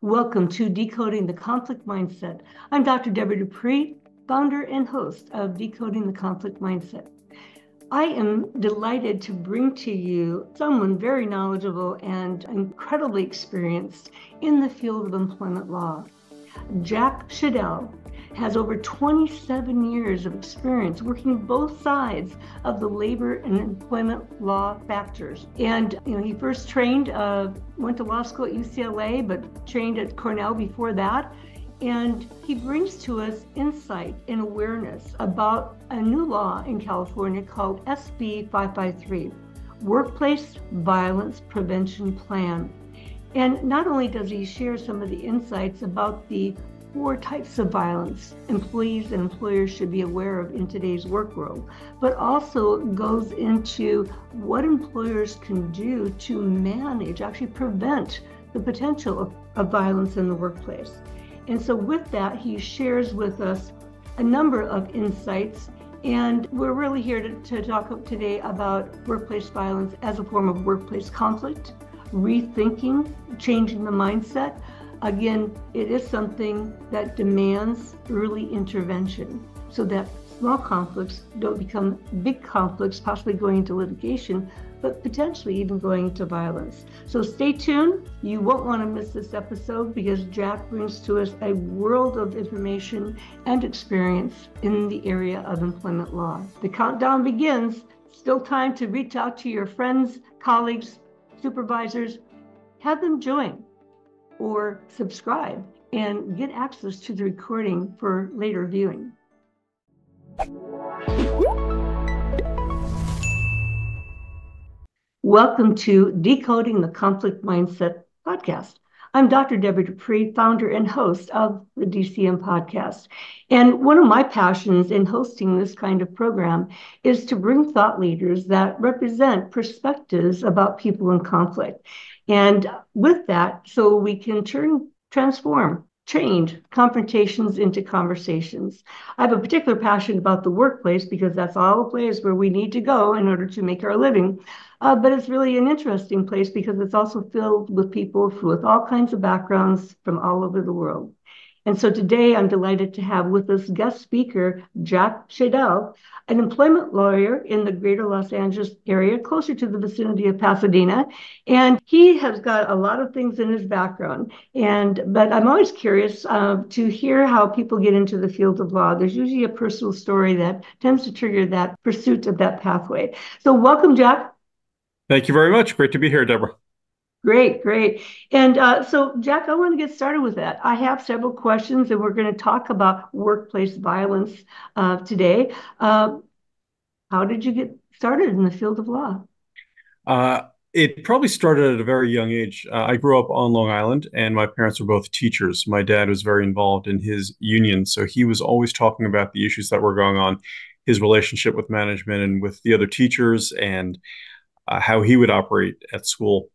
Welcome to Decoding the Conflict Mindset. I'm Dr. Debra Dupree, founder and host of Decoding the Conflict Mindset. I am delighted to bring to you someone very knowledgeable and incredibly experienced in the field of employment law. Jack Schaedel has over 27 years of experience working both sides of the labor and employment law factors. And he first trained, went to law school at UCLA, but trained at Cornell before that. And he brings to us insight and awareness about a new law in California called SB553, Workplace Violence Prevention Plan. And not only does he share some of the insights about the 4 types of violence employees and employers should be aware of in today's work world, but also goes into what employers can do to manage, actually prevent the potential of violence in the workplace. And so with that, he shares with us a number of insights, and we're really here to talk today about workplace violence as a form of workplace conflict, rethinking, changing the mindset. Again, it is something that demands early intervention so that small conflicts don't become big conflicts, possibly going into litigation, but potentially even going into violence. So stay tuned. You won't want to miss this episode because Jack brings to us a world of information and experience in the area of employment law. The countdown begins. Still time to reach out to your friends, colleagues, supervisors, have them join or subscribe and get access to the recording for later viewing. Welcome to Decoding the Conflict Mindset podcast. I'm Dr. Debra Dupree, founder and host of the DCM podcast. And one of my passions in hosting this kind of program is to bring thought leaders that represent perspectives about people in conflict. And with that, so we can transform, change confrontations into conversations. I have a particular passion about the workplace because that's all a place where we need to go in order to make our living. But it's really an interesting place because it's also filled with people with all kinds of backgrounds from all over the world. And so today I'm delighted to have with us guest speaker, Jack Schaedel, an employment lawyer in the greater Los Angeles area, closer to the vicinity of Pasadena. And he has got a lot of things in his background. But I'm always curious to hear how people get into the field of law. There's usually a personal story that tends to trigger that pursuit of that pathway. So welcome, Jack. Thank you very much. Great to be here, Deborah. Great. And so, Jack, I want to get started with that. I have several questions, and we're going to talk about workplace violence today. How did you get started in the field of law? It probably started at a very young age. I grew up on Long Island, and my parents were both teachers. My dad was very involved in his union, so he was always talking about the issues that were going on, his relationship with management and with the other teachers, and how he would operate at school.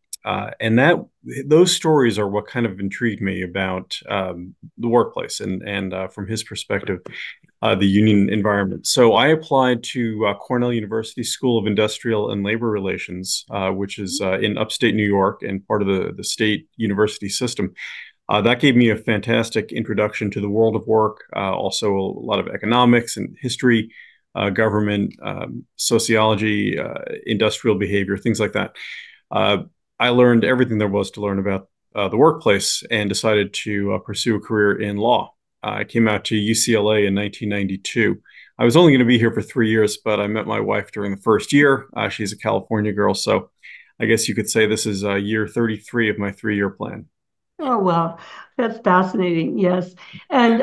And those stories are what kind of intrigued me about the workplace and from his perspective, the union environment. So I applied to Cornell University School of Industrial and Labor Relations, which is in upstate New York and part of the state university system. That gave me a fantastic introduction to the world of work, also a lot of economics and history, government, sociology, industrial behavior, things like that. I learned everything there was to learn about the workplace and decided to pursue a career in law. I came out to UCLA in 1992. I was only going to be here for 3 years, but I met my wife during the first year. She's a California girl, so I guess you could say this is year 33 of my 3-year plan. Oh, well, that's fascinating. Yes. And,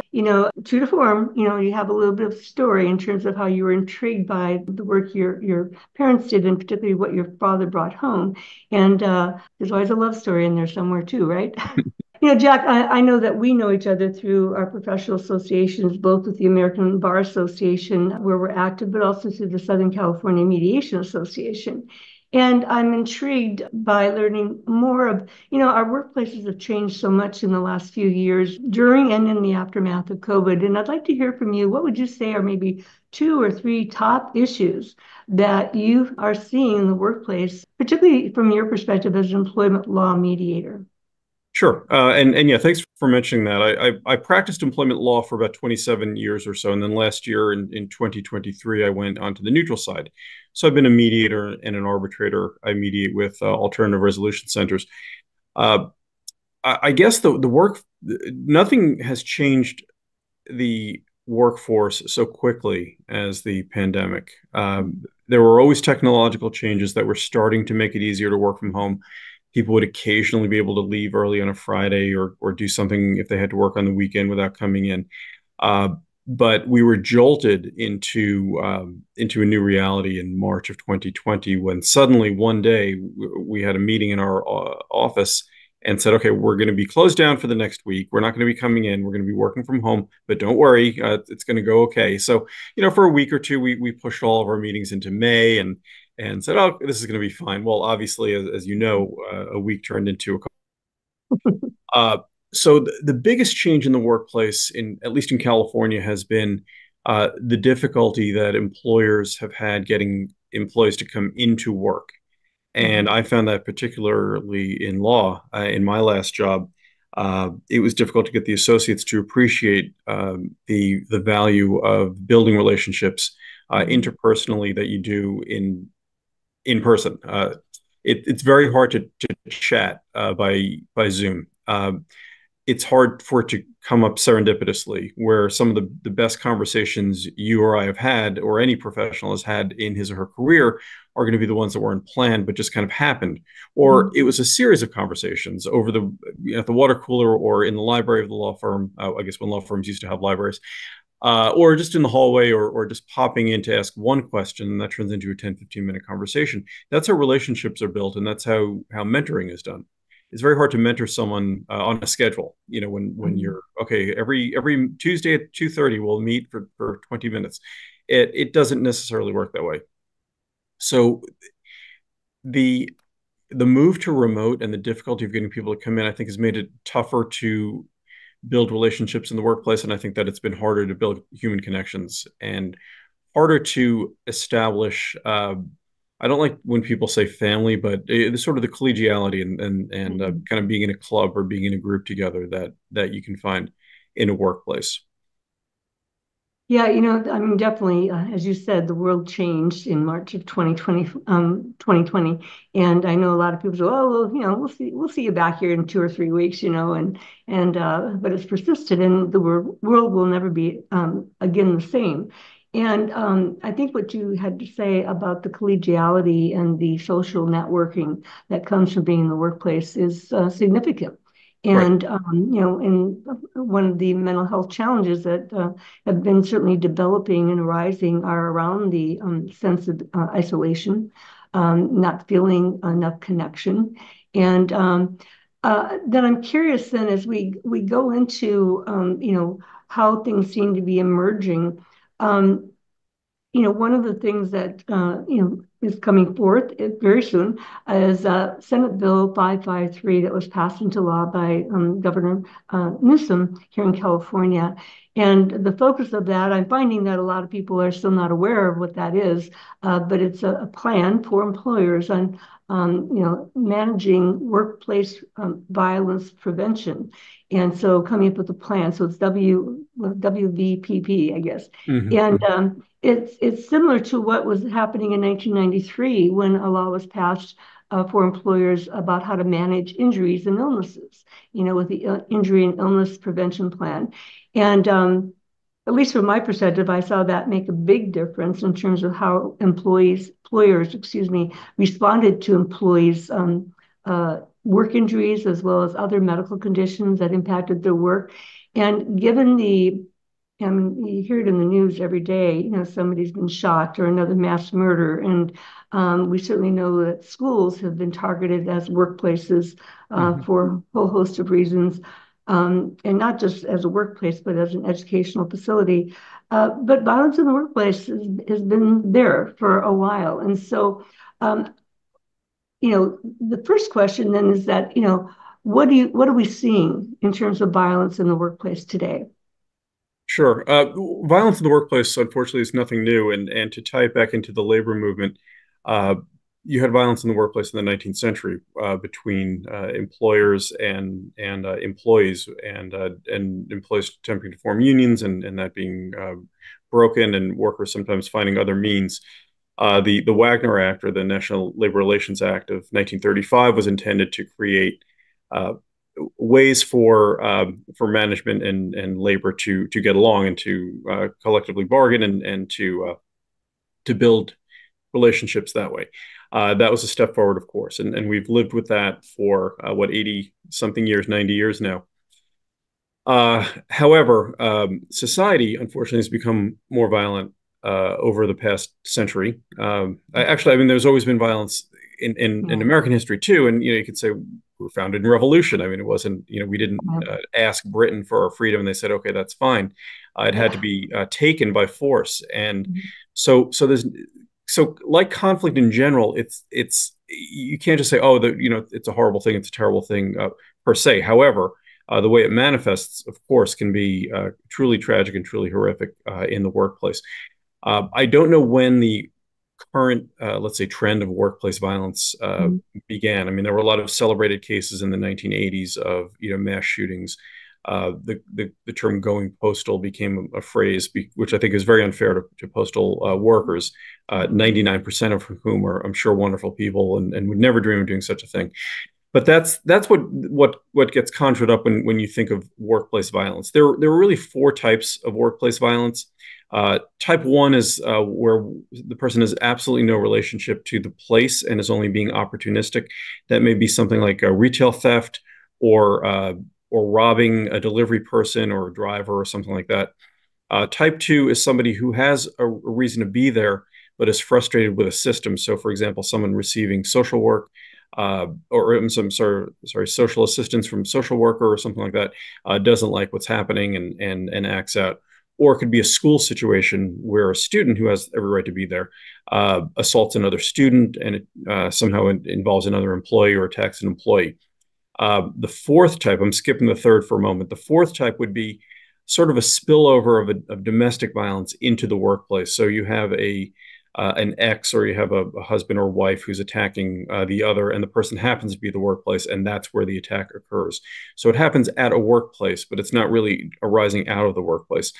true to form, you have a little bit of story in terms of how you were intrigued by the work your parents did, and particularly what your father brought home. And there's always a love story in there somewhere too, right? Jack, I know that we know each other through our professional associations, both with the American Bar Association, where we're active, but also through the Southern California Mediation Association. And I'm intrigued by learning more of, our workplaces have changed so much in the last few years during and in the aftermath of COVID. And I'd like to hear from you. What would you say are maybe 2 or 3 top issues that you are seeing in the workplace, particularly from your perspective as an employment law mediator? Sure. And yeah, thanks for mentioning that. I practiced employment law for about 27 years or so. And then last year in 2023, I went onto the neutral side. So I've been a mediator and an arbitrator. I mediate with alternative resolution centers. Uh, I guess the work, nothing has changed the workforce so quickly as the pandemic. There were always technological changes that were starting to make it easier to work from home. People would occasionally be able to leave early on a Friday or do something if they had to work on the weekend without coming in. Uh, but we were jolted into a new reality in March of 2020 when suddenly one day we had a meeting in our office and said, okay, we're going to be closed down for the next week. We're not going to be coming in. We're going to be working from home, but don't worry, it's going to go okay. So, for a week or two, we pushed all of our meetings into May and said, oh, this is going to be fine. Well, obviously, as you know, a week turned into a couple. Uh, so the biggest change in the workplace, at least in California, has been the difficulty that employers have had getting employees to come into work. And I found that particularly in law, in my last job, it was difficult to get the associates to appreciate the value of building relationships interpersonally that you do in person. It's very hard to chat by Zoom. It's hard for it to come up serendipitously, where some of the best conversations you or I have had, or any professional has had in his or her career, are going to be the ones that weren't planned, but just kind of happened. Or it was a series of conversations over at the water cooler or in the library of the law firm. I guess when law firms used to have libraries, or just in the hallway, or just popping in to ask one question, and that turns into a 10-15 minute conversation. That's how relationships are built, and that's how mentoring is done. It's very hard to mentor someone on a schedule. When you're okay, every Tuesday at 2:30 we'll meet for 20 minutes. It doesn't necessarily work that way. So the move to remote and the difficulty of getting people to come in, I think, has made it tougher to build relationships in the workplace. And I think that it's been harder to build human connections and harder to establish. I don't like when people say family, but it's sort of the collegiality and kind of being in a club or being in a group together that you can find in a workplace. Yeah, I mean, definitely, as you said, the world changed in March of 2020. And I know a lot of people say, oh, well, we'll see you back here in 2 or 3 weeks, but it's persisted, and the world will never be again the same. And I think what you had to say about the collegiality and the social networking that comes from being in the workplace is significant. Right. And, in one of the mental health challenges that have been certainly developing and arising are around the sense of isolation, not feeling enough connection. And then I'm curious then as we go into, how things seem to be emerging. Um, one of the things that, is coming forth very soon is Senate Bill 553 that was passed into law by Governor Newsom here in California. And the focus of that, I'm finding that a lot of people are still not aware of what that is, but it's a plan for employers on, managing workplace violence prevention. And so coming up with a plan, so it's WVPP, I guess. And it's similar to what was happening in 1993 when a law was passed for employers about how to manage injuries and illnesses, with the Injury and Illness Prevention Plan. And at least from my perspective, I saw that make a big difference in terms of how employers, responded to employees' work injuries as well as other medical conditions that impacted their work. And given I mean, you hear it in the news every day, somebody's been shot or another mass murder. And we certainly know that schools have been targeted as workplaces for a whole host of reasons. And not just as a workplace, but as an educational facility. But violence in the workplace has been there for a while. And so, the first question then is that, what are we seeing in terms of violence in the workplace today? Sure. Violence in the workplace, unfortunately, is nothing new. And to tie it back into the labor movement, uh, you had violence in the workplace in the 19th century between employers and employees, and employees attempting to form unions, and that being broken, and workers sometimes finding other means. The Wagner Act, or the National Labor Relations Act of 1935, was intended to create ways for management and labor to get along and to collectively bargain and to build relationships that way. That was a step forward, of course, and we've lived with that for 80 something years, 90 years now. However, society unfortunately has become more violent over the past century. I mean, there's always been violence in American history too, and you could say we were founded in revolution. I mean, it wasn't, we didn't ask Britain for our freedom, and they said, okay, that's fine. It had to be taken by force, and so like conflict in general, it's you can't just say, oh, it's a horrible thing, it's a terrible thing per se. However, the way it manifests, of course, can be truly tragic and truly horrific in the workplace. I don't know when the current, let's say, trend of workplace violence began. I mean, there were a lot of celebrated cases in the 1980s of mass shootings. The term "going postal" became a phrase, which I think is very unfair to postal workers, 99% of whom are, I'm sure, wonderful people and would never dream of doing such a thing. But that's what gets conjured up when you think of workplace violence. There are really four types of workplace violence. Type one is where the person has absolutely no relationship to the place and is only being opportunistic. That may be something like a retail theft or robbing a delivery person or a driver or something like that. Type two is somebody who has a reason to be there but is frustrated with a system. So, for example, someone receiving social work or some social assistance from a social worker or something like that, doesn't like what's happening and acts out. Or it could be a school situation where a student who has every right to be there assaults another student, and it somehow involves another employee or attacks an employee. The fourth type, I'm skipping the third for a moment. The fourth type would be sort of a spillover of domestic violence into the workplace. So you have an ex, or you have a husband or wife who's attacking the other, and the person happens to be the workplace, and that's where the attack occurs. So it happens at a workplace, but it's not really arising out of the workplace.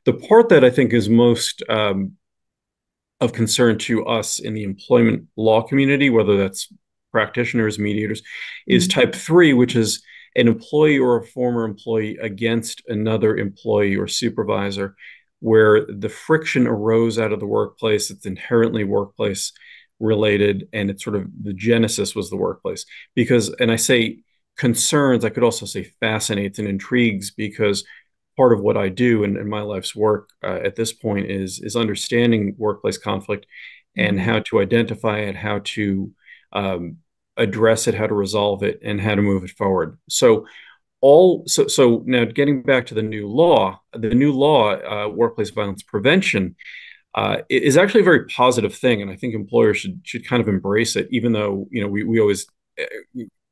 The part that I think is most of concern to us in the employment law community, whether that's practitioners, mediators, is type three, which is an employee or a former employee against another employee or supervisor, where the friction arose out of the workplace. It's inherently workplace related, and it's sort of the genesis was the workplace. Because, and I say concerns, I could also say fascinates and intrigues, because part of what I do in my life's work at this point is understanding workplace conflict and how to identify it, how to address it, how to resolve it, and how to move it forward. So now getting back to the new law, workplace violence prevention, is actually a very positive thing, and I think employers should kind of embrace it, even though we always,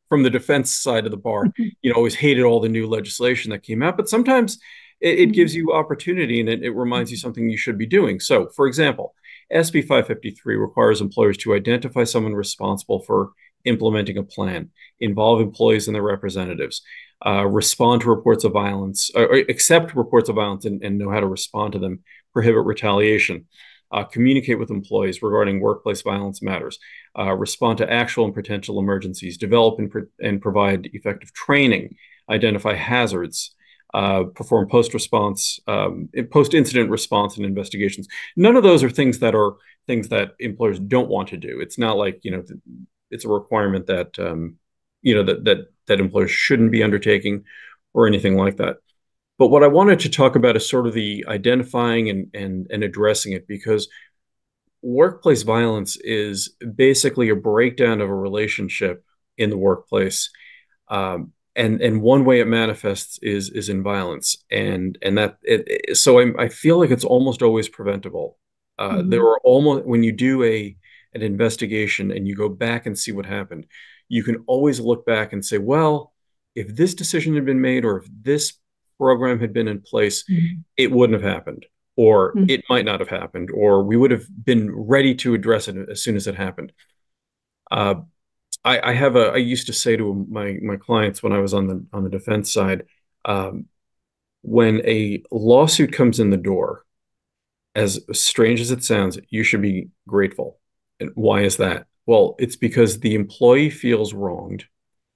from the defense side of the bar, always hated all the new legislation that came out. But sometimes it gives you opportunity, and it reminds you something you should be doing. So, for example, SB553 requires employers to identify someone responsible for implementing a plan, involve employees and their representatives, respond to reports of violence, or accept reports of violence and know how to respond to them, prohibit retaliation, communicate with employees regarding workplace violence matters, respond to actual and potential emergencies, develop and provide effective training, identify hazards, perform post-incident response and investigations. None of those are things that employers don't want to do. It's not like, it's a requirement that, that employers shouldn't be undertaking or anything like that. But what I wanted to talk about is sort of the identifying and addressing it, because workplace violence is basically a breakdown of a relationship in the workplace. And one way it manifests is in violence, and that so I feel like it's almost always preventable. There are almost, when you do an investigation and you go back and see what happened, you can always look back and say, well, if this decision had been made, or if this program had been in place, it wouldn't have happened, or it might not have happened, or we would have been ready to address it as soon as it happened. Uh, I used to say to my clients when I was on the defense side, um, when a lawsuit comes in the door, as strange as it sounds, you should be grateful. And why is that? Well, it's because the employee feels wronged.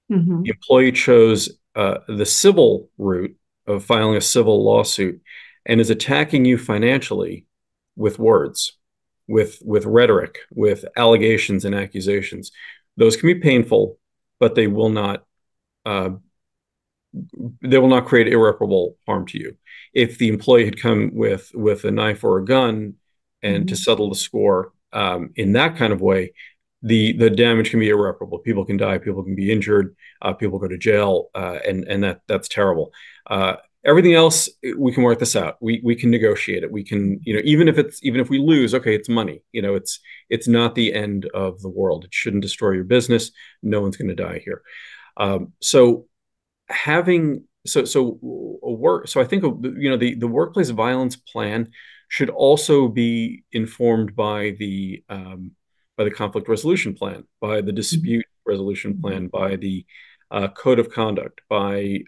The Hmm. employee chose the civil route of filing a civil lawsuit and is attacking you financially with words, with rhetoric, with allegations and accusations. Those can be painful, but uh, they will not create irreparable harm to you. If the employee had come with a knife or a gun and to Hmm. settle the score in that kind of way, the damage can be irreparable. People can die, people can be injured, people go to jail, and that's terrible. Everything else, we can work this out. We can negotiate it. We can, even if we lose, okay, it's money. It's not the end of the world. It shouldn't destroy your business. No one's going to die here. So having so a work so I think the workplace violence plan should also be informed by the conflict resolution plan, by the dispute resolution plan, by the code of conduct, by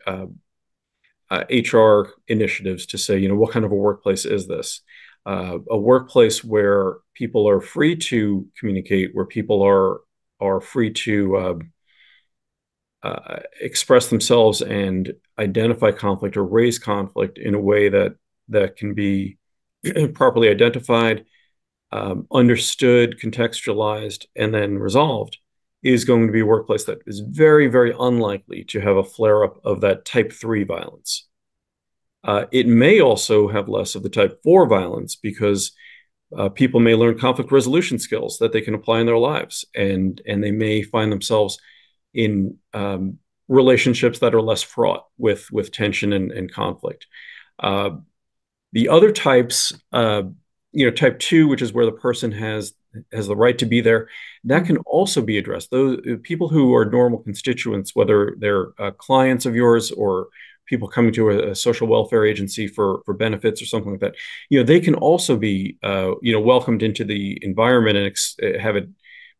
HR initiatives to say, what kind of a workplace is this? A workplace where people are free to communicate, where people are free to express themselves and identify conflict or raise conflict in a way that can be properly identified, understood, contextualized, and then resolved, is going to be a workplace that is very, very unlikely to have a flare up of that type 3 violence. It may also have less of the type 4 violence because people may learn conflict resolution skills that they can apply in their lives, and they may find themselves in relationships that are less fraught with tension and conflict. Uh, the other types, type 2, which is where the person has the right to be there, that can also be addressed. Those people who are normal constituents, whether they're clients of yours or people coming to a social welfare agency for benefits or something like that, they can also be welcomed into the environment and have it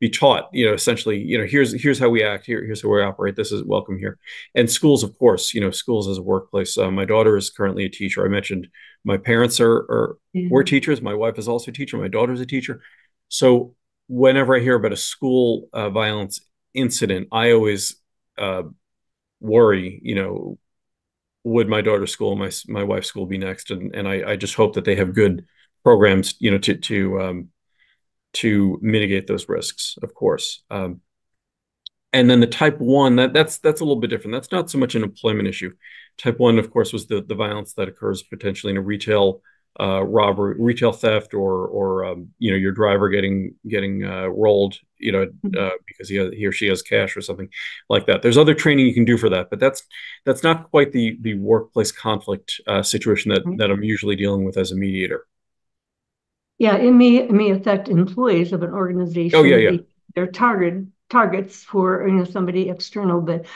be taught, essentially, here's how we act, here's how we operate, this is welcome here. And schools, of course, schools as a workplace. My daughter is currently a teacher. I mentioned my parents were teachers. My wife is also a teacher. My daughter's a teacher. So whenever I hear about a school violence incident, I always worry, would my daughter's school, my wife's school be next? And I just hope that they have good programs, to mitigate those risks, of course. And then the type 1, that's a little bit different. That's not so much an employment issue. Type 1, of course, was the violence that occurs potentially in a retail robbery, retail theft, or your driver getting rolled, because he or she has cash or something like that. There's other training you can do for that, but that's not quite the workplace conflict situation that I'm usually dealing with as a mediator. Yeah, it may affect employees of an Oh yeah, organization. yeah. They're targets for somebody external, but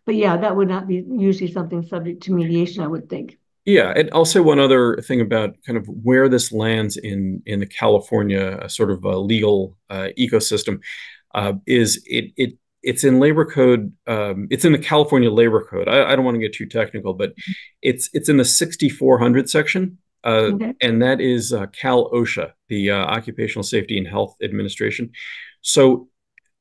yeah, that would not be usually something subject to mediation, I would think. Yeah, and I'll say one other thing about kind of where this lands in the California sort of legal ecosystem, is it's in labor code. It's in the California Labor Code. I don't want to get too technical, but it's in the 6400 section, Okay. and that is Cal OSHA, the Occupational Safety and Health Administration. So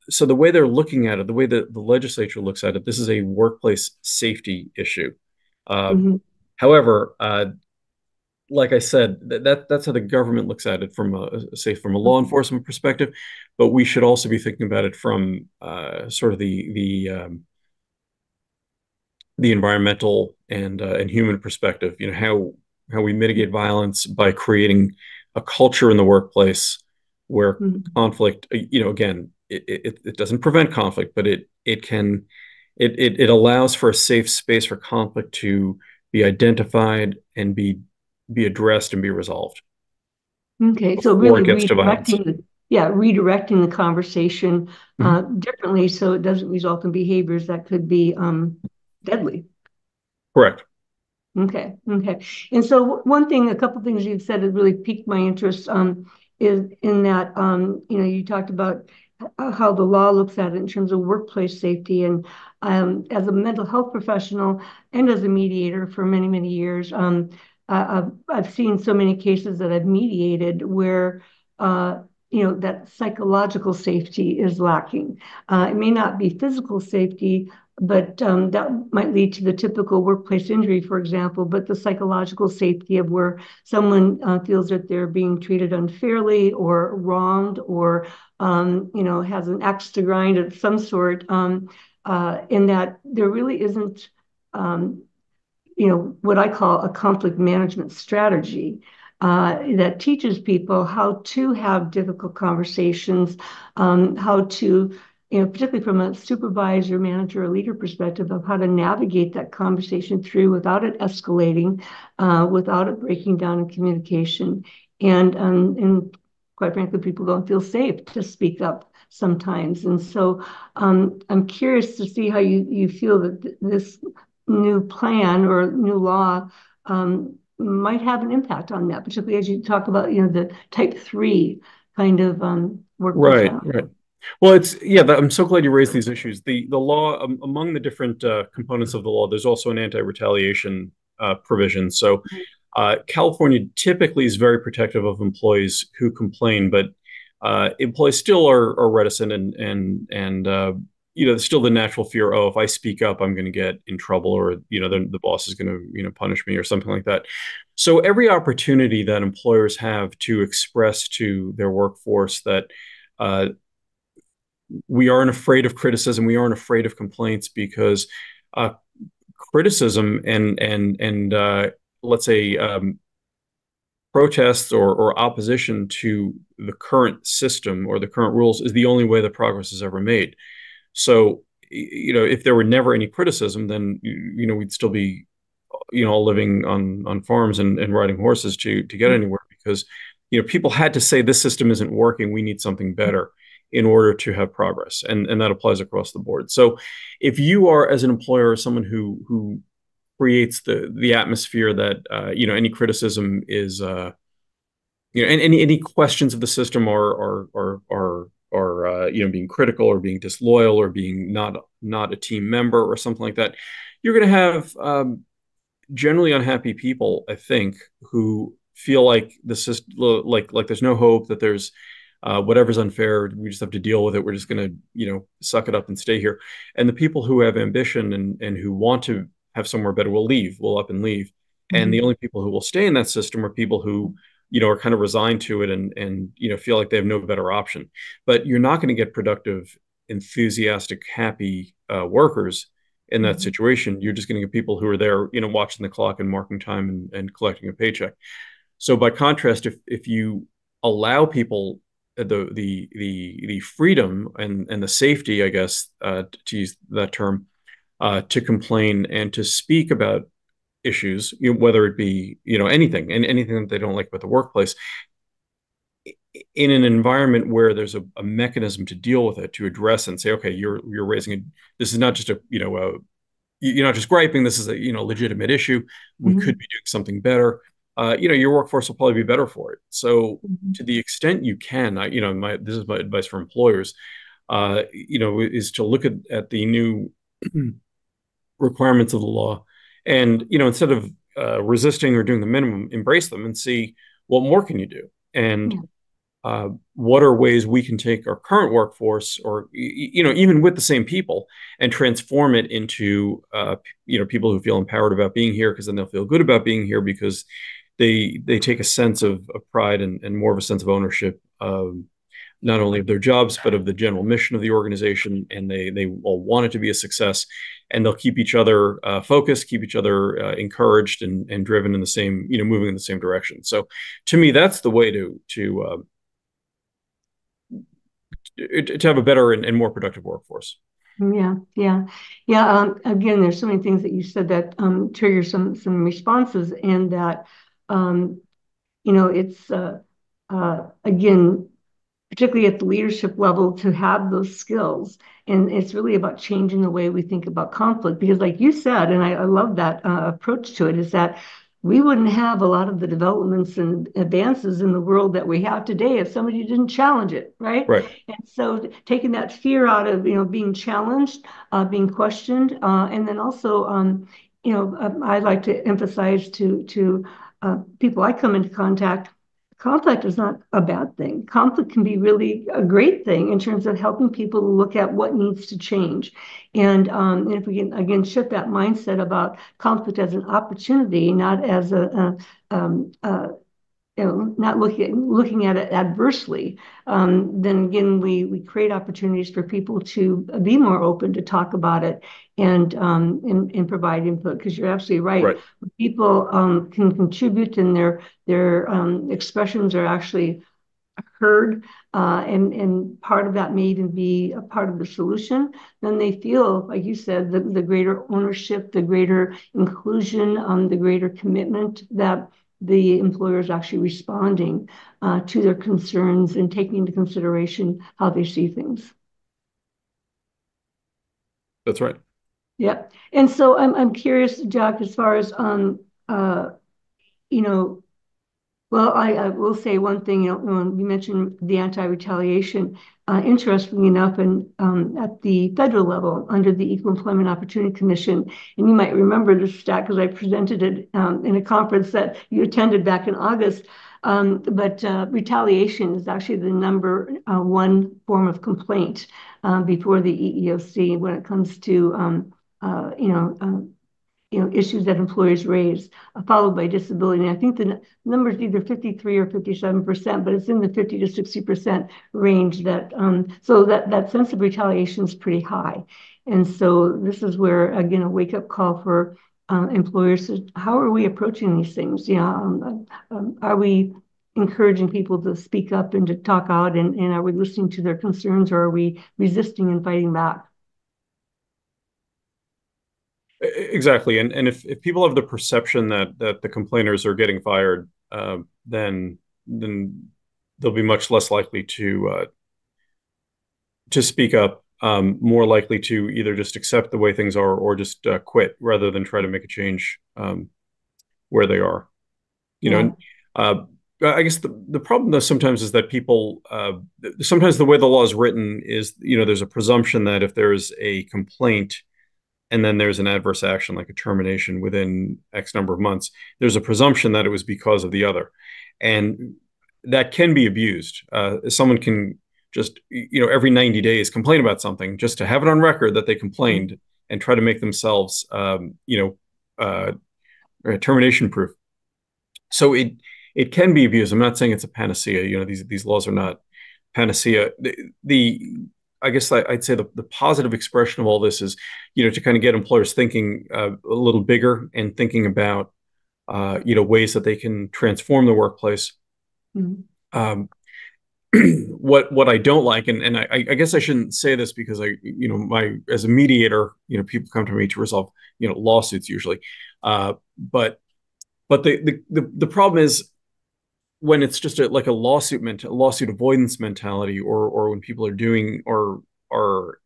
so the way they're looking at it, the way that the legislature looks at it, this is a workplace safety issue. Uh, Hmm. However, like I said, that's how the government looks at it from from a law enforcement perspective, but we should also be thinking about it from sort of the environmental and human perspective. How we mitigate violence by creating a culture in the workplace where Hmm. conflict, again, it doesn't prevent conflict, but it allows for a safe space for conflict to be identified and be addressed and be resolved Okay, so before really it gets to violence. redirecting the conversation Mhm. differently so it doesn't result in behaviors that could be deadly. Correct. Okay, okay. And so one thing, a couple things you've said that really piqued my interest is in that you talked about how the law looks at it in terms of workplace safety. And as a mental health professional and as a mediator for many, many years, I've seen so many cases that I've mediated where that psychological safety is lacking. It may not be physical safety, but that might lead to the typical workplace injury, for example, but the psychological safety of where someone feels that they're being treated unfairly or wronged or, has an axe to grind of some sort, in that there really isn't, what I call a conflict management strategy that teaches people how to have difficult conversations, how to, particularly from a supervisor, manager, or leader perspective, of how to navigate that conversation through without it escalating, without it breaking down in communication. And quite frankly, people don't feel safe to speak up sometimes. And so I'm curious to see how you feel that this new plan or new law might have an impact on that, particularly as you talk about, the type 3 kind of workplace Right, violence. right. Well, I'm so glad you raised these issues. The law, among the different components of the law, there's also an anti-retaliation provision. So California typically is very protective of employees who complain, but employees still are reticent and there's still the natural fear, oh, if I speak up, I'm going to get in trouble, or the boss is going to punish me or something like that. So every opportunity that employers have to express to their workforce that uh, we aren't afraid of criticism, we aren't afraid of complaints, because uh, criticism and let's say protests or opposition to the current system or the current rules is the only way that progress is ever made. So, if there were never any criticism, then we'd still be all living on farms and riding horses to get anywhere, because people had to say this system isn't working, we need something better in order to have progress, and that applies across the board. So if you are, as an employer, someone who creates the atmosphere that any criticism is and any questions of the system are being critical or being disloyal or being not a team member or something like that, you're going to have generally unhappy people, I think, who feel like the system, like there's no hope, that there's whatever's unfair, we just have to deal with it. We're just going to, suck it up and stay here. And the people who have ambition and who want to have somewhere better will up and leave. And the only people who will stay in that system are people who, are kind of resigned to it and feel like they have no better option. But you're not going to get productive, enthusiastic, happy workers in that situation. You're just going to get people who are there, watching the clock and marking time and collecting a paycheck. So by contrast, if you allow people the freedom and the safety, I guess, to use that term, to complain and to speak about issues, whether it be anything and anything that they don't like about the workplace, in an environment where there's a mechanism to deal with it, to address it and say, okay, you're raising this is not just you're not just griping, this is a legitimate issue, we could be doing something better. Your workforce will probably be better for it. So to the extent you can, this is my advice for employers, is to look at the new requirements of the law, and instead of resisting or doing the minimum, embrace them and see what more can you do, and what are ways we can take our current workforce, or even with the same people, and transform it into people who feel empowered about being here, because then they'll feel good about being here, because they take a sense of pride and more of a sense of ownership, not only of their jobs, but of the general mission of the organization, and they all want it to be a success, and they'll keep each other focused, keep each other encouraged and driven in the same, moving in the same direction. So to me, that's the way to have a better and more productive workforce. Yeah. Again, there's so many things that you said that trigger some responses, and that it's again, particularly at the leadership level, to have those skills. And it's really about changing the way we think about conflict, because like you said, and I love that approach to it, is that we wouldn't have a lot of the developments and advances in the world that we have today if somebody didn't challenge it, right? Right. And so taking that fear out of, being challenged, being questioned, and then also, I like to emphasize to people I come into contact, conflict is not a bad thing. Conflict can be really a great thing in terms of helping people look at what needs to change. And if we can, again, shift that mindset about conflict as an opportunity, not as not looking at it adversely, then again, we create opportunities for people to be more open to talk about it and provide input. Because you're absolutely right. Right. People can contribute, and their expressions are actually heard, and part of that may even be a part of the solution. Then they feel, like you said, the greater ownership, the greater inclusion, the greater commitment that the employer is actually responding to their concerns and taking into consideration how they see things. That's right. Yeah. And so I'm curious, Jack, as far as you know, well, I will say one thing. When you mentioned the anti-retaliation, interestingly enough, and at the federal level, under the Equal Employment Opportunity Commission, and you might remember this stat because I presented it in a conference that you attended back in August. But retaliation is actually the number one form of complaint before the EEOC when it comes to issues that employers raise, followed by disability. And I think the number is either 53 or 57%, but it's in the 50 to 60% range. So that sense of retaliation is pretty high. And so this is where, again, a wake-up call for employers. How are we approaching these things? Are we encouraging people to speak up and to talk out, and are we listening to their concerns, or are we resisting and fighting back? Exactly. And if people have the perception that the complainers are getting fired, then they'll be much less likely to speak up, more likely to either just accept the way things are or just quit rather than try to make a change where they are. I guess the problem though sometimes is that people sometimes the way the law is written is, there's a presumption that if there's a complaint and then there's an adverse action like a termination within X number of months, there's a presumption that it was because of the other. And that can be abused. Someone can just, every 90 days complain about something just to have it on record that they complained and try to make themselves, termination proof. So it can be abused. I'm not saying it's a panacea. These laws are not panacea. I guess I'd say the positive expression of all this is, to kind of get employers thinking a little bigger and thinking about, ways that they can transform the workplace. Mm-hmm. What I don't like, and I guess I shouldn't say this because as a mediator, people come to me to resolve, lawsuits usually. But the problem is when it's just like a lawsuit avoidance mentality, or when people are doing or are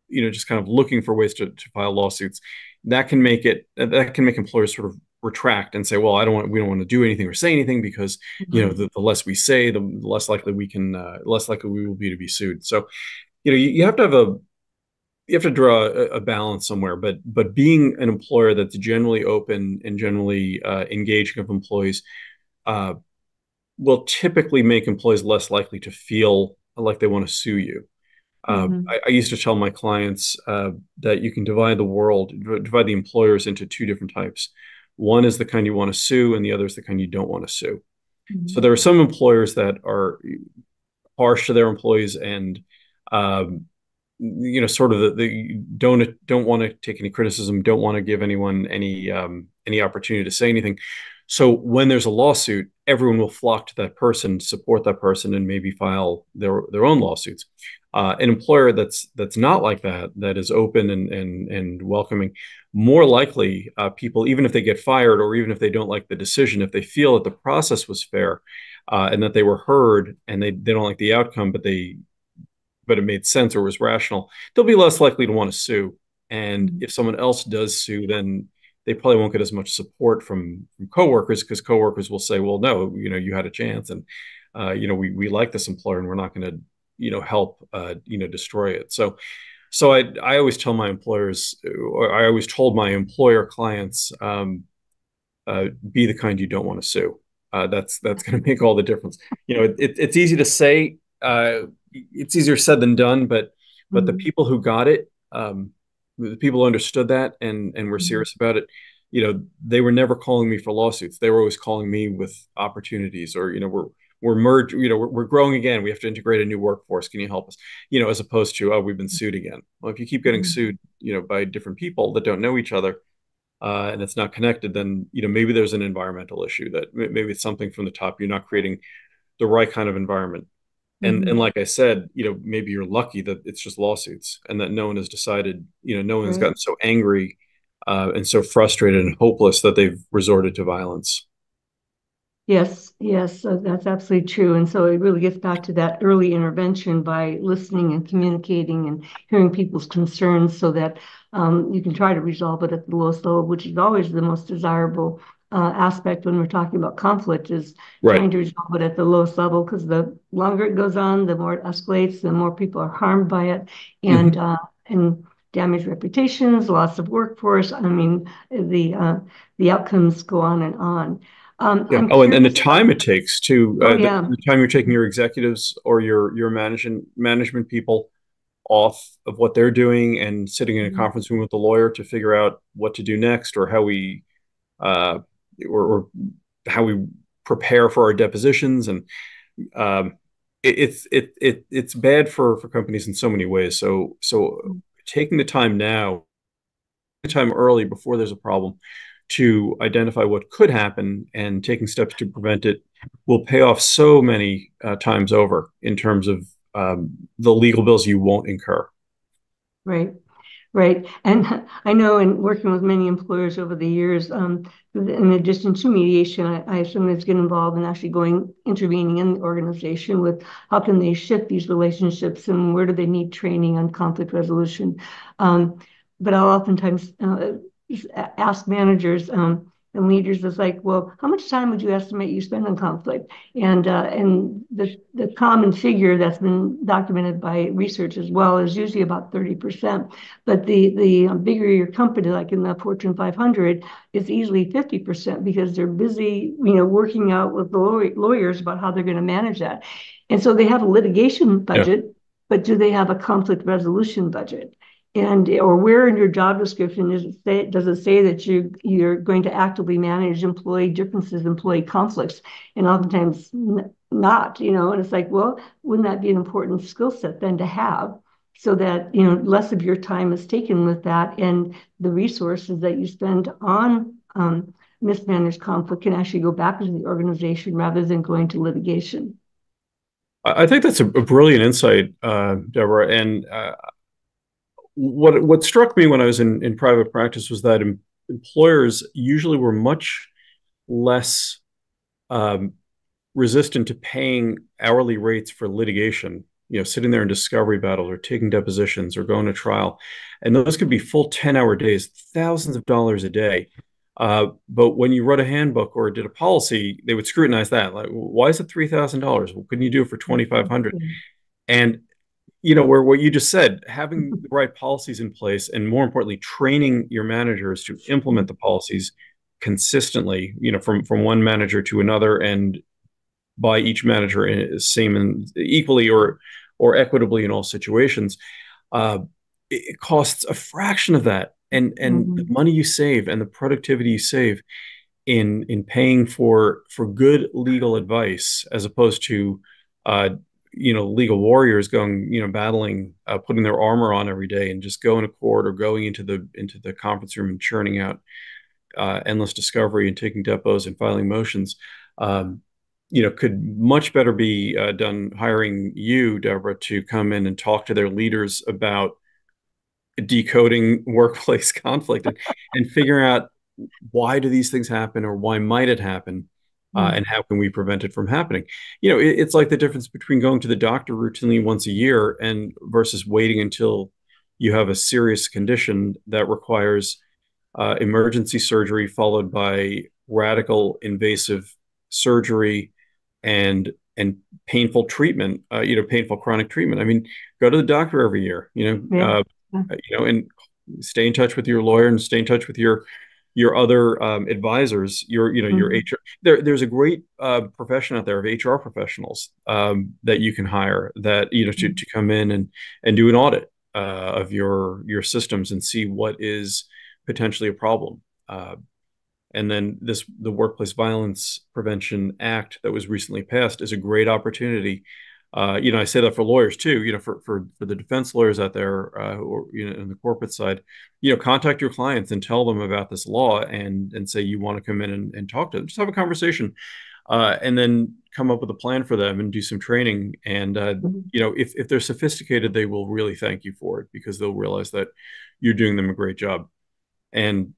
just kind of looking for ways to file lawsuits, that can make employers sort of retract and say, well, we don't want to do anything or say anything because the less we say, the less likely we will be to be sued. So you have to draw a balance somewhere, but being an employer that's generally open and generally engaging of employees will typically make employees less likely to feel like they want to sue you. I used to tell my clients that you can divide the employers into two different types. One is the kind you want to sue, and the other is the kind you don't want to sue. So there are some employers that are harsh to their employees and sort of the don't want to take any criticism, don't want to give anyone any opportunity to say anything. So when there's a lawsuit, everyone will flock to that person, support that person, and maybe file their own lawsuits. An employer that's not like that is open and welcoming, more likely people, even if they get fired or even if they don't like the decision, if they feel that the process was fair and that they were heard and they don't like the outcome, but it made sense or was rational, they'll be less likely to want to sue. And if someone else does sue, then they probably won't get as much support from coworkers, because coworkers will say, well, no, you had a chance, and we like this employer, and we're not going to help destroy it. So I always tell my employers, or I always told my employer clients, be the kind you don't want to sue. That's going to make all the difference. It's easy to say. It's easier said than done, but the Mm-hmm. people who got it, the people who understood that and were Mm-hmm. serious about it, they were never calling me for lawsuits. They were always calling me with opportunities, or we're merged, we're growing again. We have to integrate a new workforce. Can you help us? As opposed to, oh, we've been sued again. Well, if you keep getting Mm-hmm. sued, by different people that don't know each other, and it's not connected, then maybe there's an environmental issue, that maybe it's something from the top. You're not creating the right kind of environment. And Mm-hmm. like I said, maybe you're lucky that it's just lawsuits, and that no one has decided, no one has Right. gotten so angry and so frustrated and hopeless that they've resorted to violence. Yes, yes, that's absolutely true. And so it really gets back to that early intervention by listening and communicating and hearing people's concerns, so that you can try to resolve it at the lowest level, which is always the most desirable aspect when we're talking about conflict, is Right. trying to resolve it at the lowest level, because the longer it goes on, the more it escalates, the more people are harmed by it, and Hmm. uh, and damaged reputations, loss of workforce. I mean, the outcomes go on and on. Yeah. I'm Oh, and the curious. time it takes to Oh, the, yeah. the time you're taking your executives or your management people off of what they're doing and sitting in a Mhm. conference room with the lawyer to figure out what to do next, or how we uh, or how we prepare for our depositions. And um, it's bad for companies in so many ways. So taking the time now, the time early before there's a problem, to identify what could happen and taking steps to prevent it will pay off so many times over, in terms of the legal bills you won't incur. Right, right. And I know in working with many employers over the years, in addition to mediation, I sometimes get involved in actually intervening in the organization with how can they shift these relationships, and where do they need training on conflict resolution. Um, but I'll oftentimes ask managers and leaders, it's like, well, how much time would you estimate you spend on conflict? And the common figure that's been documented by research as well is usually about 30%. But the bigger your company, like in the Fortune 500, it's easily 50%, because they're busy, working out with the lawyers about how they're going to manage that. And so they have a litigation Yeah. budget, but do they have a conflict resolution budget? And or where in your job description does it say that you're going to actively manage employee differences, employee conflicts? And oftentimes not, and it's like, well, wouldn't that be an important skill set then to have, so that less of your time is taken with that, and the resources that you spend on mismanaged conflict can actually go back into the organization rather than going to litigation. I think that's a brilliant insight, Deborah. And what struck me when I was in private practice was that employers usually were much less um, resistant to paying hourly rates for litigation, sitting there in discovery battles, or taking depositions, or going to trial. And those could be full 10-hour days, thousands of dollars a day. But when you wrote a handbook or did a policy, they would scrutinize that. Like, why is it $3,000? Well, couldn't you do it for 2,500? And where what you just said, having the right policies in place, and more importantly, training your managers to implement the policies consistently, from one manager to another, and by each manager same and equally, or equitably in all situations. Uh, it costs a fraction of that, and the Mhm. money you save and the productivity you save in paying for good legal advice, as opposed to uh, legal warriors going, battling, putting their armor on every day, and just going to court, or going into the conference room and churning out endless discovery and taking depots and filing motions. Um, could much better be done hiring you, Deborah, to come in and talk to their leaders about decoding workplace conflict, and figuring out, why do these things happen, or why might it happen, Mm. and how can we prevent it from happening? It's like the difference between going to the doctor routinely once a year and versus waiting until you have a serious condition that requires emergency surgery followed by radical invasive surgery and painful treatment, painful chronic treatment. I mean, go to the doctor every year, Yeah. Yeah. and stay in touch with your lawyer and stay in touch with your other advisors, your Mhm. HR. There's a great profession out there of HR professionals that you can hire that to come in and do an audit of your systems and see what is potentially a problem. And then the Workplace Violence Prevention Act that was recently passed is a great opportunity. I say that for lawyers too. For the defense lawyers out there, or in the corporate side, contact your clients and tell them about this law and say you want to come in and talk to them. Just have a conversation, and then come up with a plan for them and do some training. And Mhm. if they're sophisticated, they will really thank you for it because they'll realize that you're doing them a great job. And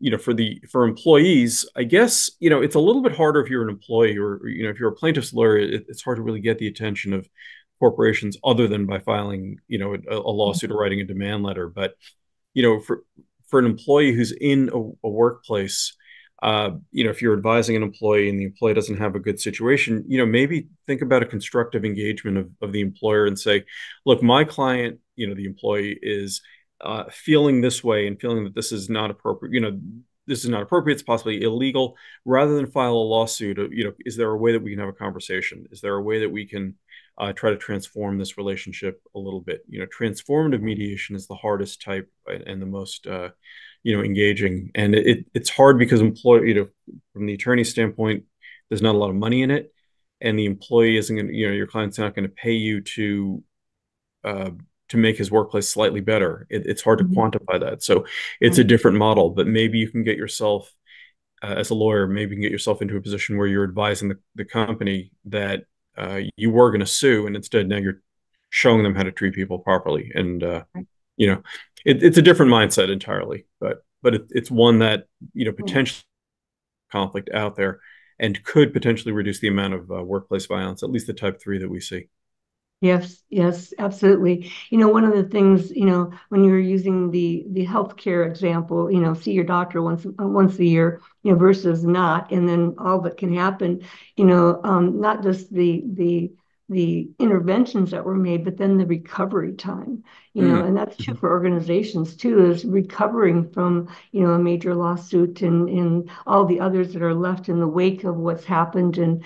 for employees, I guess it's a little bit harder if you're an employee or if you're a plaintiff's lawyer. It's hard to really get the attention of corporations other than by filing a lawsuit or writing a demand letter. But for an employee who's in a workplace, if you're advising an employee and the employee doesn't have a good situation, maybe think about a constructive engagement of the employer and say, look, my client, the employee is feeling this way and feeling that this is not appropriate, this is not appropriate, it's possibly illegal. Rather than file a lawsuit, is there a way that we can have a conversation? Is there a way that we can try to transform this relationship a little bit? Transformative mediation is the hardest type and the most engaging. And it's hard because from the attorney standpoint, there's not a lot of money in it, and the employee isn't going to, your client's not going to pay you uh, to make his workplace slightly better. It's hard to Mhm. quantify that. So it's a different model, but maybe you can get yourself, as a lawyer, maybe you can get yourself into a position where you're advising the company that you were going to sue, and instead now you're showing them how to treat people properly. And you know, it's a different mindset entirely, but it's one that Yeah. potentially conflict out there and could potentially reduce the amount of workplace violence, at least the type 3 that we see. Yes, yes, absolutely. One of the things, when you're using the healthcare example, see your doctor once a year, versus not, and then all that can happen, not just the interventions that were made, but then the recovery time, Mm. and that's true for organizations too, is recovering from, a major lawsuit and all the others that are left in the wake of what's happened. And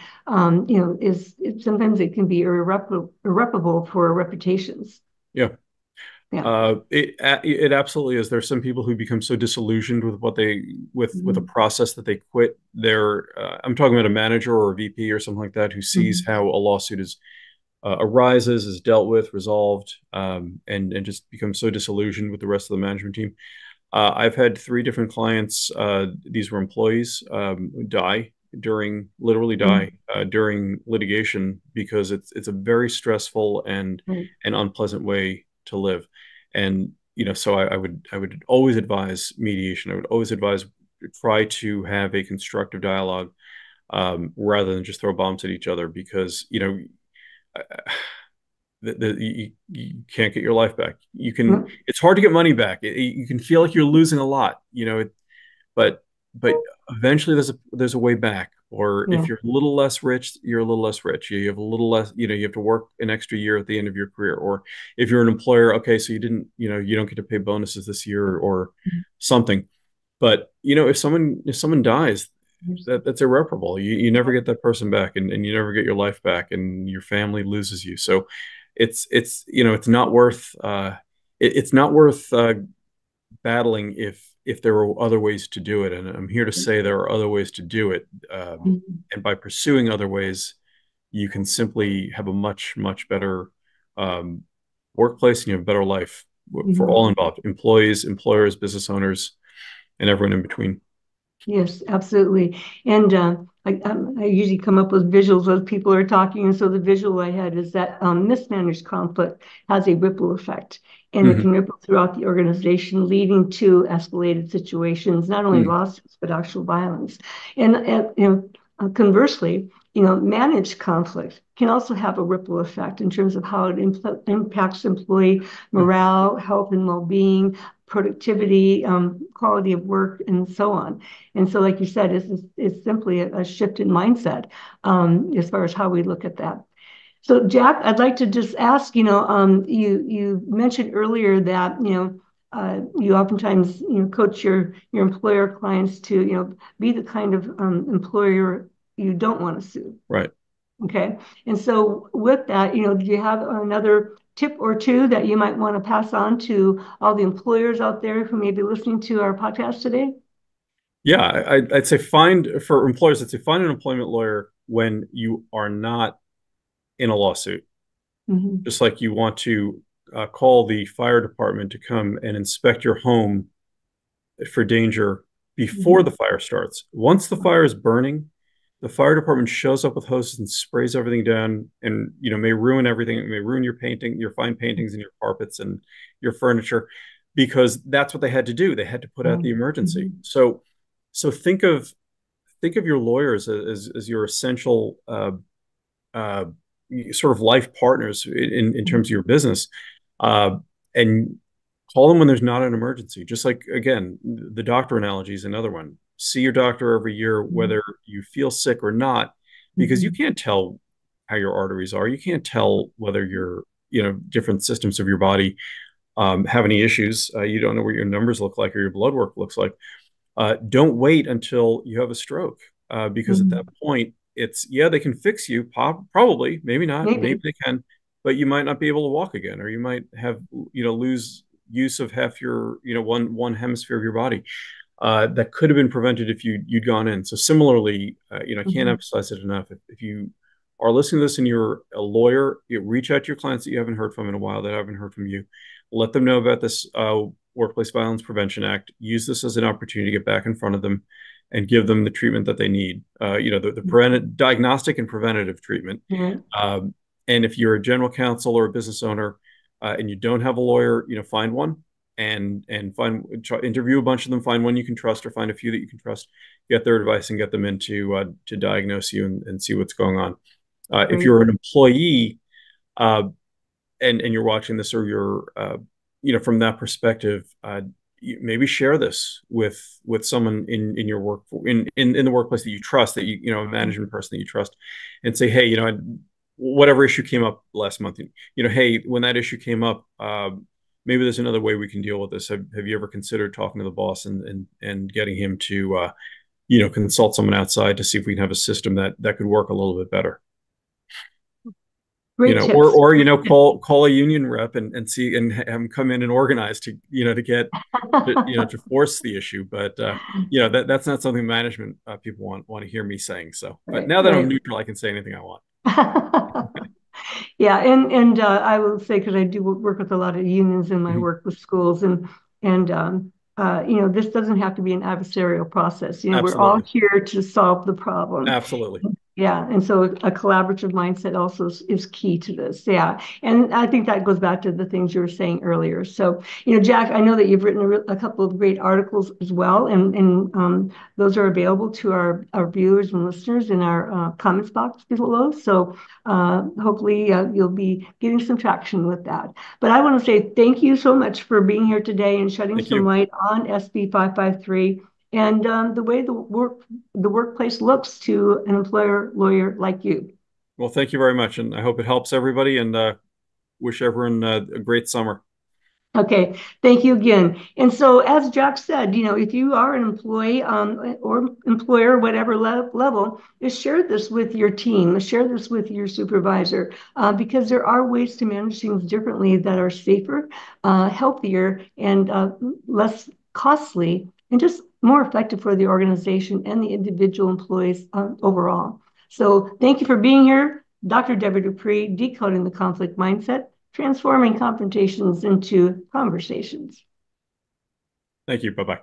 sometimes it can be irreparable for reputations. Yeah. Yeah. It absolutely is. There's some people who become so disillusioned with with a Mhm. process that they quit their. I'm talking about a manager or a VP or something like that who sees Mhm. how a lawsuit arises, is dealt with, resolved, and just becomes so disillusioned with the rest of the management team. I've had 3 different clients. These were employees literally die Mhm. during litigation because it's a very stressful and Right. an unpleasant way to live. And so I would always advise mediation. I would always advise try to have a constructive dialogue rather than just throw bombs at each other because you can't get your life back. Mhm. It's hard to get money back. You can feel like you're losing a lot, but eventually there's a way back. Or Yeah. if you're a little less rich, you're a little less rich. You have a little less, you have to work an extra year at the end of your career. Or if you're an employer, okay, so you don't get to pay bonuses this year or something. But if someone dies, that's irreparable. You never get that person back, and you never get your life back, and your family loses you. So it's not worth it's not worth battling if there are other ways to do it. And I'm here to say there are other ways to do it. Mhm. And by pursuing other ways, you can simply have a much, much better um, workplace and you have a better life for Mhm. all involved, employees, employers, business owners, and everyone in between. Yes, absolutely. And I usually come up with visuals as people are talking. And so the visual I had is that mismanaged conflict has a ripple effect, and it Mhm. can ripple throughout the organization, leading to escalated situations, not only Mhm. lawsuits, but actual violence. And conversely, managed conflict can also have a ripple effect in terms of how it impacts employee Yeah. morale, health, and well-being, productivity, quality of work, and so on. And so, like you said, it's simply a shift in mindset as far as how we look at that. So, Jack, I'd like to just ask, you mentioned earlier that, you oftentimes, coach your employer clients to, be the kind of employer you don't want to sue. Right. Okay. And so with that, do you have another tip or two that you might want to pass on to all the employers out there who may be listening to our podcast today? Yeah, I'd say for employers, I'd say find an employment lawyer when you are not in a lawsuit. Mm-hmm. Just like you want to call the fire department to come and inspect your home for danger before Mm-hmm. the fire starts. Once the fire is burning, the fire department shows up with hoses and sprays everything down, and may ruin everything. It may ruin your painting, your fine paintings, and your carpets and your furniture, because that's what they had to do. They had to put out the emergency. Mm-hmm. So think of your lawyers as your essential sort of life partners in terms of your business, and call them when there's not an emergency. Just like, again, the doctor analogy is another one. See your doctor every year, whether you feel sick or not, because you can't tell how your arteries are. You can't tell whether your different systems of your body have any issues. You don't know what your numbers look like or your blood work looks like. Don't wait until you have a stroke, because at that point, they can fix you, probably, maybe not, maybe they can, but you might not be able to walk again, or you might have lose use of half your one hemisphere of your body. That could have been prevented if you'd gone in. So similarly, I can't emphasize it enough. If you are listening to this and you're a lawyer, reach out to your clients that you haven't heard from in a while, that haven't heard from you. Let them know about this Workplace Violence Prevention Act. Use this as an opportunity to get back in front of them and give them the treatment that they need. The diagnostic and preventative treatment. And if you're a general counsel or a business owner and you don't have a lawyer, find one and interview a bunch of them. Find one you can trust, or find a few that you can trust. Get their advice and get them in to diagnose you and see what's going on. If you're an employee and you're watching this, or you're from that perspective, maybe share this with someone in your work in the workplace that you trust, that a management person that you trust, and say, hey, whatever issue came up last month, hey, when that issue came up, maybe there's another way we can deal with this. Have you ever considered talking to the boss and getting him to consult someone outside to see if we can have a system that could work a little bit better? Great tips. Or call a union rep and see, and have them come in and organize to get to force the issue. But that's not something management people want to hear me saying. So, but now that I'm neutral, I can say anything I want. Yeah, and I will say, because I do work with a lot of unions in my work with schools, and this doesn't have to be an adversarial process. We're all here to solve the problem. Absolutely. Yeah, and so a collaborative mindset also is key to this. Yeah, and I think that goes back to the things you were saying earlier. So, Jack, I know that you've written a couple of great articles as well, and those are available to our viewers and listeners in our comments box below. So hopefully you'll be getting some traction with that. But I want to say thank you so much for being here today and shedding some light on SB553. And the way the workplace looks to an employer lawyer like you. Well, thank you very much, and I hope it helps everybody, and wish everyone a great summer. Okay, thank you again. And so, as Jack said, if you are an employee or employer, whatever level, is share this with your team, share this with your supervisor, because there are ways to manage things differently that are safer, healthier, and less costly, and just more effective for the organization and the individual employees overall. So thank you for being here. Dr. Debra Dupree, Decoding the Conflict Mindset, transforming confrontations into conversations. Thank you. Bye-bye.